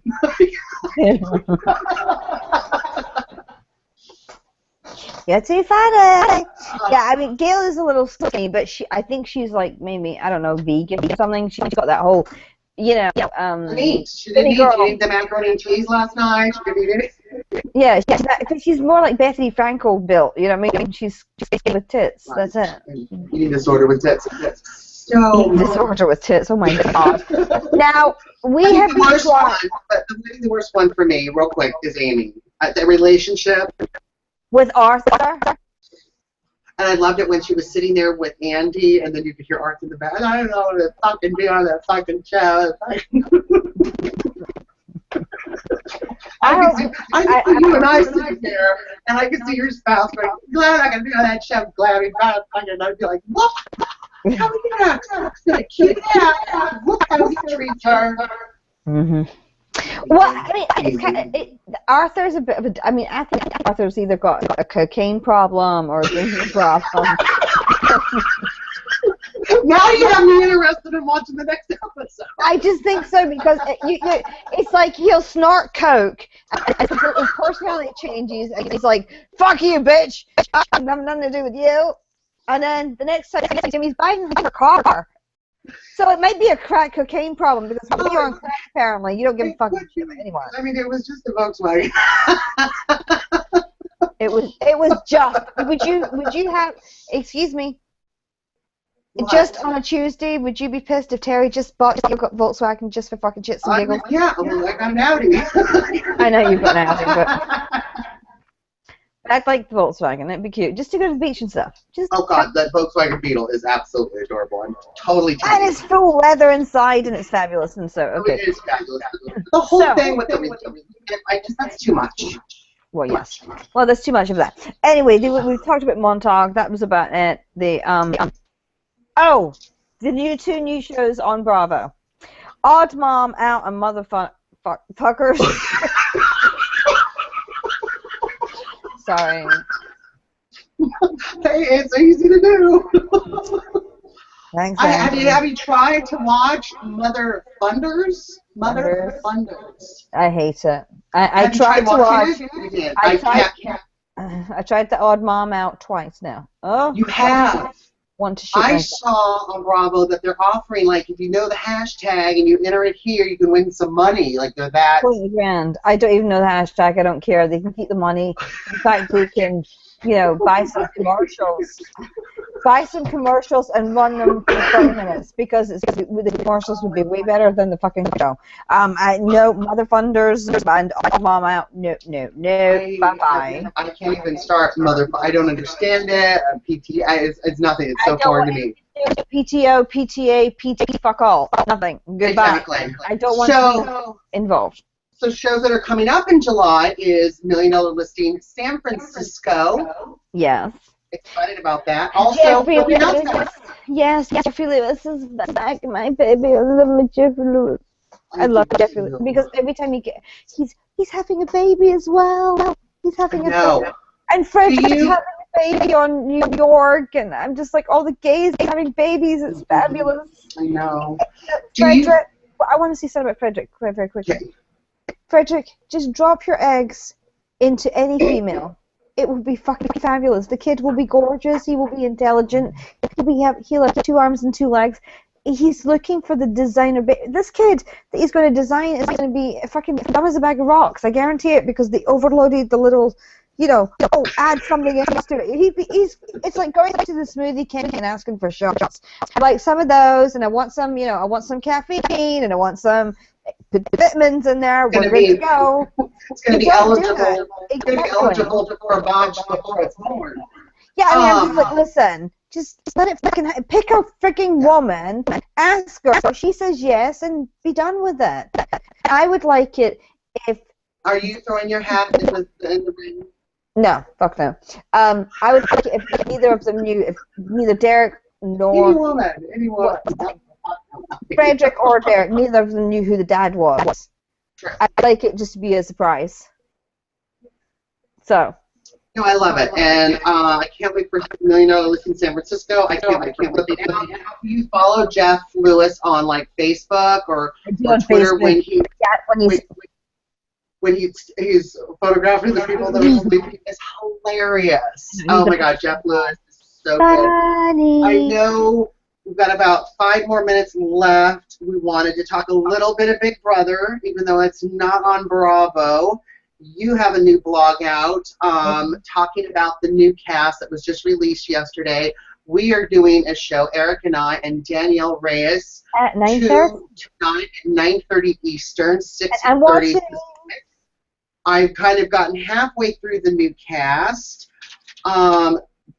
You're too funny. Yeah, I mean, Gail is a little skinny, but I think she's like maybe, I don't know, vegan or something. She's got that whole, She didn't eat. She ate the macaroni and cheese last night. She didn't eat it. Yeah, because she's more like Bethany Frankel built. You know what I mean? She's with tits. That's it. Eating disorder with tits. Eating disorder with tits. Oh my God. Now we have the worst one for me, real quick, is Amy. The relationship with Arthur. And I loved it when she was sitting there with Andy, and then you could hear Arthur in the back. I don't know what to fucking be on that fucking show. I can see you and I sitting there, and I can see your spouse going, glad I can be on that show, glad we found it. I'd be like, what? How we gonna keep that? Look how he treats her. Mm-hmm. Well, I mean, it's kind of, Arthur's a bit of a. I mean, I think Arthur's either got a cocaine problem or a drinking problem. Now you have me interested in watching the next episode. I just think so because it's like he'll snort coke, and his personality changes, and he's like, "Fuck you, bitch! I have nothing to do with you." And then the next time he's buying her car. So it might be a crack cocaine problem because when you're on crack, apparently you don't give a fucking shit anymore. I mean, it was just a Volkswagen. It was just. Would you have? Excuse me. What? Just on a Tuesday, would you be pissed if Terry just bought your Volkswagen just for fucking shits and giggles? Yeah, well, I got an Audi. I know you've got an Audi, but act like the Volkswagen. It'd be cute, just to go to the beach and stuff. Oh God, that Volkswagen Beetle is absolutely adorable. I'm totally. And it's full leather inside, and it's fabulous, and so okay. It is fabulous. The whole thing with that's too much. Well, yes. Well, there's too much of that. Anyway, we talked about Montauk. That was about it. The two new shows on Bravo. Odd Mom Out and Motherfucker fuckers. Sorry. Hey, it's easy to do. Thanks, Have Anthony. you tried to watch Mother Funders? Mother Funders. I hate it. I Have you tried to watch. watching it? Again, I tried. can't. I tried to odd mom out twice now. Oh, You have. want to shoot I myself. saw on Bravo that they're offering, like, if you know the hashtag and you enter it here, you can win some money. Like, they're that. 20 grand. I don't even know the hashtag. I don't care. They can keep the money. In fact, they can, buy some commercials. Buy some commercials and run them for 30 minutes because the commercials would be way better than the fucking show. No mother funders and mom out. No. Bye bye. I can't even start I don't understand it. It's nothing. It's so foreign to me. PTO, PTA, PT, fuck all. Nothing. Goodbye. Exactly. I don't want to be involved. So shows that are coming up in July is $1 Million Listing San Francisco. Yes. Excited about that. Also, yes, Jeffrey Lewis is back, my baby. I love my Jeffrey Lewis. I love Jeffrey Lewis because every time he's having a baby as well. He's having a baby. And Fred's having a baby on New York, and I'm just like, all the gays having babies. It's fabulous. I know. Frederick, I want to say something about Frederick very quickly. Okay. Frederick, just drop your eggs into any female. It will be fucking fabulous. The kid will be gorgeous. He will be intelligent. He'll have 2 arms and 2 legs. He's looking for the designer. This kid that he's going to design is going to be fucking dumb as a bag of rocks. I guarantee it because they overloaded the little, add something into it. It's like going to the smoothie can and asking for shots. I like some of those, and I want some, I want some caffeine, and I want some. Put the vitamins in there. We're good to go. It's going to be eligible. It's going to be eligible for a bunch before it's born. Yeah, I mean, I'm just like, listen, just let it fucking pick a freaking woman, ask her, so she says yes, and be done with it. I would like it if. Are you throwing your hat in the ring? No, fuck no. I would like it if neither of them knew, if neither Derek nor. Anyone. Frederick or Derek, neither of them knew who the dad was. Sure. I'd like it just to be a surprise. So. No, I love it, and I can't wait for $1 Million Listing San Francisco. I can't wait now. Do you follow Jeff Lewis on like Facebook or Twitter when he's photographing the people that are sleeping? It's hilarious. Oh my God, Jeff Lewis is so good. I know. We've got about 5 more minutes left. We wanted to talk a little bit of Big Brother, even though it's not on Bravo. You have a new blog out talking about the new cast that was just released yesterday. We are doing a show, Eric and I, and Danielle Reyes. At 9:30? 9:30 Eastern, 6:30. I've kind of gotten halfway through the new cast.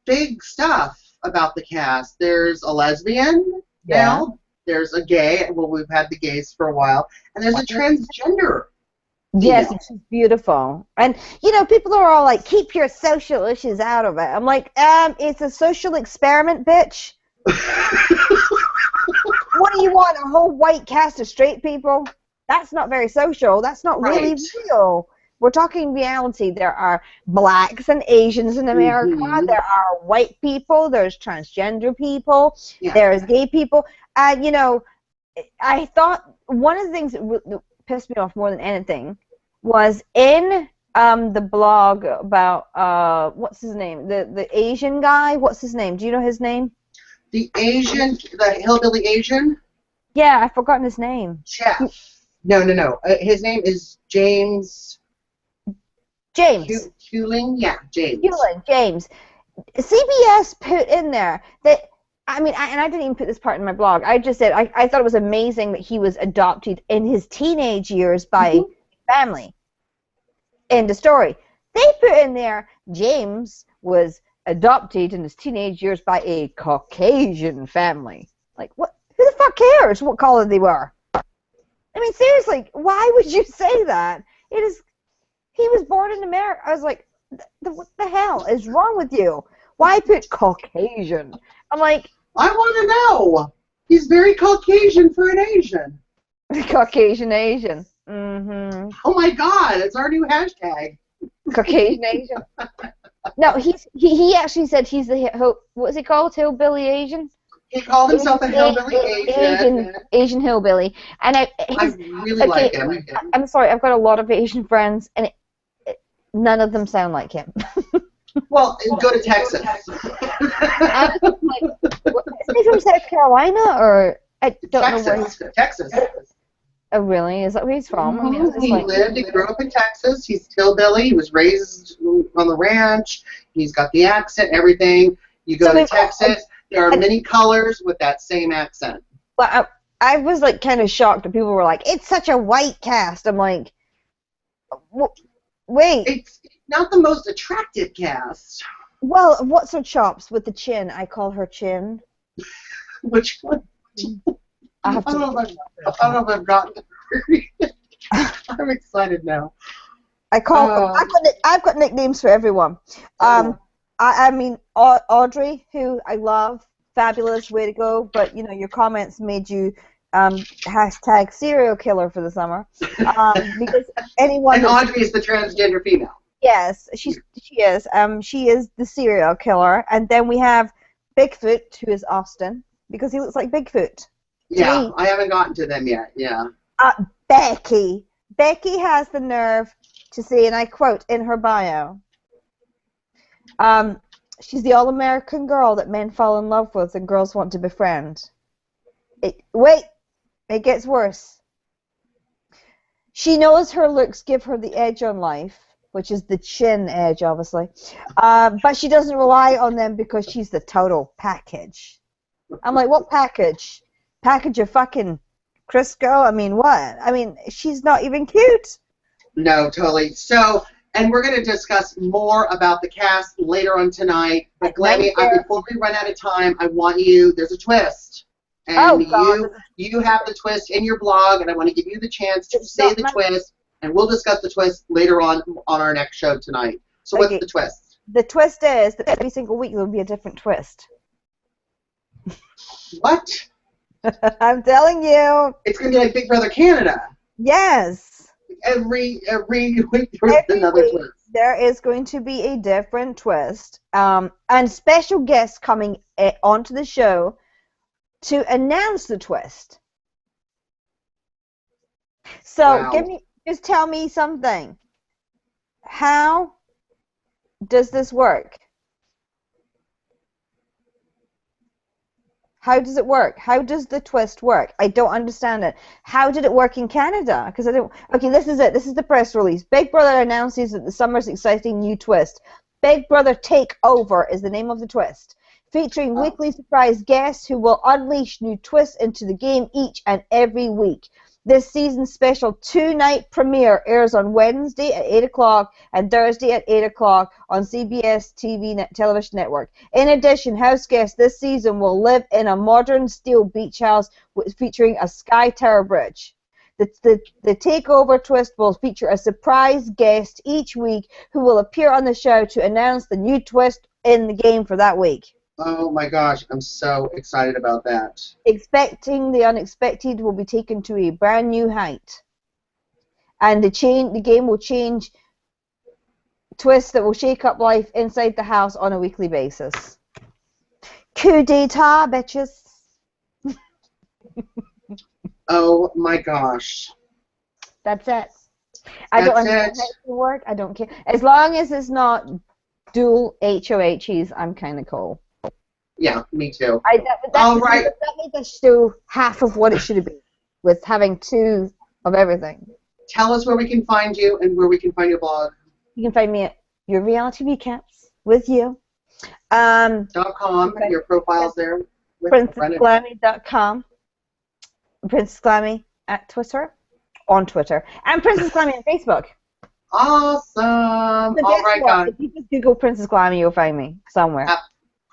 Big stuff about the cast. There's a lesbian now. There's a gay. Well, we've had the gays for a while. And there's a transgender. Yes, she's beautiful. And, people are all like, keep your social issues out of it. I'm like, it's a social experiment, bitch. What do you want, a whole white cast of straight people? That's not very social. That's not really real. We're talking reality. There are blacks and Asians in America. Mm-hmm. There are white people. There's transgender people. Yeah. There's gay people. I thought one of the things that pissed me off more than anything was in the blog about what's his name? The Asian guy. What's his name? Do you know his name? The hillbilly Asian? Yeah, I've forgotten his name. Jeff. No. His name is James. Hewling? Yeah, James. James. CBS put in there that, and I didn't even put this part in my blog. I just said I thought it was amazing that he was adopted in his teenage years by family. End of story. They put in there James was adopted in his teenage years by a Caucasian family. Like, what? Who the fuck cares what color they were? I mean, seriously, why would you say that? He was born in America. I was like, what the hell is wrong with you? Why put Caucasian? I'm like, I want to know. He's very Caucasian for an Asian. Caucasian Asian. Mm-hmm. Oh my God, it's our new hashtag. Caucasian Asian. No, he actually said he's the what's he called? Hillbilly Asian? He called himself a hillbilly Asian hillbilly. And I really like him. I'm sorry, I've got a lot of Asian friends, and none of them sound like him. Well, go to Texas. I was like, is he from South Carolina, or I don't know where he's from. Texas. Oh, really? Is that where he's from? I mean, he grew up in Texas. He's hillbilly. He was raised on the ranch. He's got the accent, everything. You go to Texas, there are many colors with that same accent. Well, I was like kind of shocked that people were like, "It's such a white cast." I'm like, wait. It's not the most attractive cast. Well, what's her chops with the chin? I call her Chin. Which one? I don't know if I've gotten it. I'm excited now. I've got nicknames for everyone. I mean, Audrey, who I love, fabulous, way to go. But you know, your comments made you hashtag serial killer for the summer. Because anyone. And Audrey is the transgender female. Yes, she is. She is the serial killer, and then we have Bigfoot, who is Austin, because he looks like Bigfoot. Yeah, I haven't gotten to them yet. Yeah. Becky. Becky has the nerve to say, and I quote in her bio, she's the all-American girl that men fall in love with and girls want to befriend. Wait, it gets worse. She knows her looks give her the edge on life, which is the chin edge, obviously, but she doesn't rely on them because she's the total package. I'm like, what package? Package of fucking Crisco? I mean, what? I mean, she's not even cute. No, totally. So, and we're going to discuss more about the cast later on tonight. But Glammy, before we run out of time, I want you, there's a twist. And you have the twist in your blog, and I want to give you the chance to say the twist, and we'll discuss the twist later on our next show tonight. So what's the twist? The twist is that every single week there will be a different twist. What? I'm telling you. It's going to be like Big Brother Canada. Yes. Every week there's another twist. There is going to be a different twist. And special guests coming onto the show to announce the twist. So just tell me something. How does this work? How does it work? How does the twist work? I don't understand it. How did it work in Canada? Because I don't. Okay, this is it. This is the press release. Big Brother announces that the summer's exciting new twist. Big Brother Takeover is the name of the twist, featuring weekly surprise guests who will unleash new twists into the game each and every week. This season's special 2-night premiere airs on Wednesday at 8 o'clock and Thursday at 8 o'clock on CBS television network. In addition, house guests this season will live in a modern steel beach house featuring a sky tower bridge. The takeover twist will feature a surprise guest each week who will appear on the show to announce the new twist in the game for that week. Oh my gosh, I'm so excited about that. Expecting the unexpected will be taken to a brand new height. And the game will change twists that will shake up life inside the house on a weekly basis. Coup d'etat, bitches. Oh my gosh. That's it. I don't understand how it will work. I don't care. As long as it's not dual HOHs, I'm kind of cool. Yeah, me too. That made the show half of what it should have been, with having 2 of everything. Tell us where we can find you and where we can find your blog. You can find me at Your Reality Recaps with you. .com, your profile's there. PrincessGlammy.com. Princess Glammy at Twitter, on Twitter, and Princess Glammy on Facebook. Awesome. All right, guys. If you just Google Princess Glammy, you'll find me somewhere.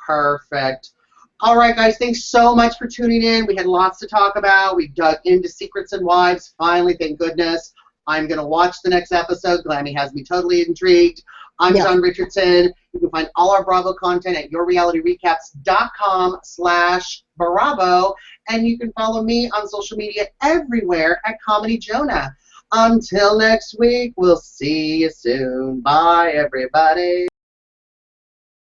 Perfect. All right, guys, thanks so much for tuning in. We had lots to talk about. We dug into Secrets and Wives. Finally, thank goodness. I'm going to watch the next episode. Glammy has me totally intrigued. I'm John Richardson. You can find all our Bravo content at yourrealityrecaps.com/Bravo. And you can follow me on social media everywhere at Comedy Jonah. Until next week, we'll see you soon. Bye, everybody.